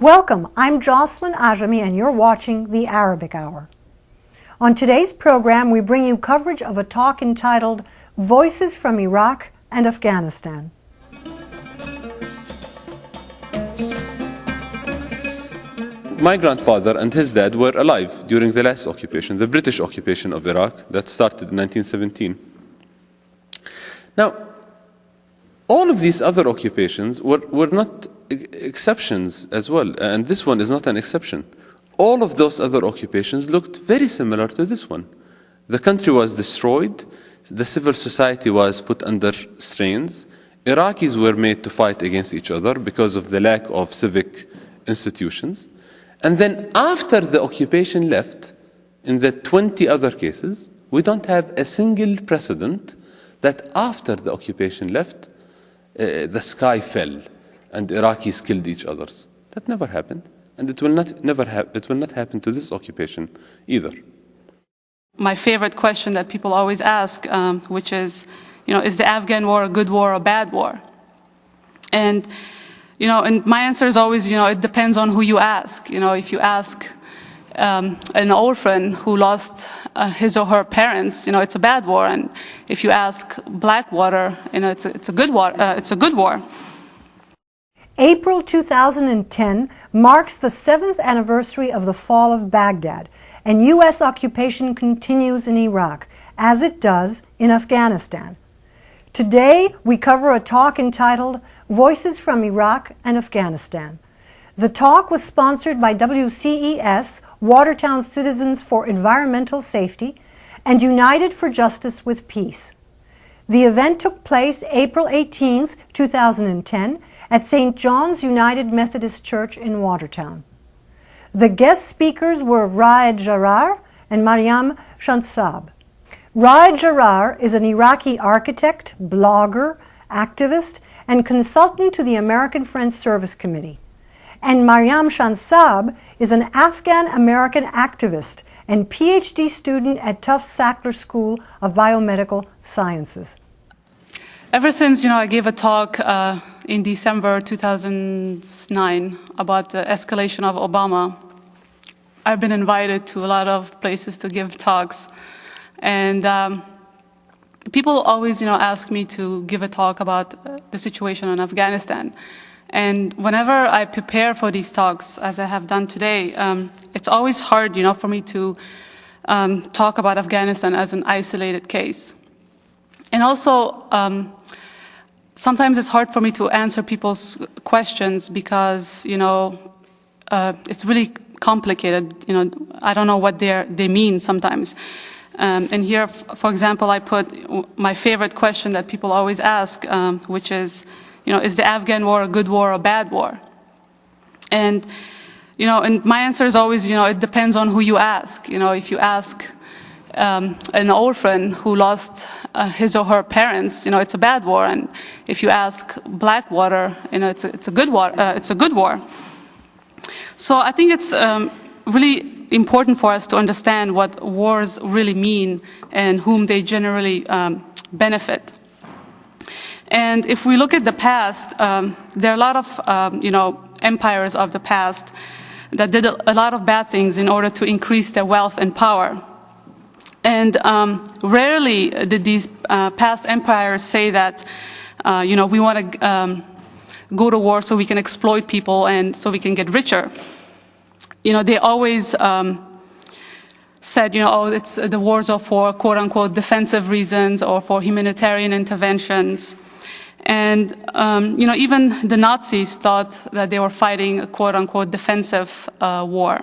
Welcome, I'm Jocelyn Ajami and you're watching the Arabic Hour. On today's program we bring you coverage of a talk entitled Voices from Iraq and Afghanistan. My grandfather and his dad were alive during the last occupation, the British occupation of Iraq that started in 1917. Now, all of these other occupations were not exceptions as well, and this one is not an exception. All of those other occupations looked very similar to this one. The country was destroyed, the civil society was put under strains, Iraqis were made to fight against each other because of the lack of civic institutions. And then after the occupation left, in the 20 other cases, we don't have a single precedent that after the occupation left, the sky fell and Iraqis killed each other. That never happened, and it will not happen to this occupation either. My favorite question that people always ask, which is the Afghan war a good war or a bad war? And my answer is always, it depends on who you ask. If you ask an orphan who lost his or her parents, it's a bad war. And if you ask Blackwater, it's a good war. It's a good war. April 2010 marks the 7th anniversary of the fall of Baghdad, and U.S. occupation continues in Iraq, as it does in Afghanistan. Today, we cover a talk entitled Voices from Iraq and Afghanistan. The talk was sponsored by WCES, Watertown Citizens for Environmental Safety, and United for Justice with Peace. The event took place April 18, 2010, at St. John's United Methodist Church in Watertown. The guest speakers were Raed Jarrar and Maryam Shansab. Raed Jarrar is an Iraqi architect, blogger, activist, and consultant to the American Friends Service Committee. And Maryam Shansab is an Afghan-American activist and PhD student at Tufts Sackler School of Biomedical Sciences. Ever since I gave a talk in December 2009 about the escalation of Obama, I've been invited to a lot of places to give talks. And people always ask me to give a talk about the situation in Afghanistan. And whenever I prepare for these talks, as I have done today, it's always hard for me to talk about Afghanistan as an isolated case. And also, sometimes it's hard for me to answer people's questions because, it's really complicated. I don't know what they mean sometimes. And here, for example, I put my favorite question that people always ask, which is the Afghan war a good war or a bad war? And my answer is always, it depends on who you ask. If you ask an orphan who lost his or her parents, it's a bad war. And if you ask Blackwater, it's a good war. It's a good war. So I think it's really important for us to understand what wars really mean and whom they generally benefit. And if we look at the past, there are a lot of empires of the past that did a lot of bad things in order to increase their wealth and power. And rarely did these past empires say that, we want to go to war so we can exploit people and so we can get richer. They always said, it's the wars are for quote-unquote defensive reasons or for humanitarian interventions. And, even the Nazis thought that they were fighting a quote-unquote defensive war.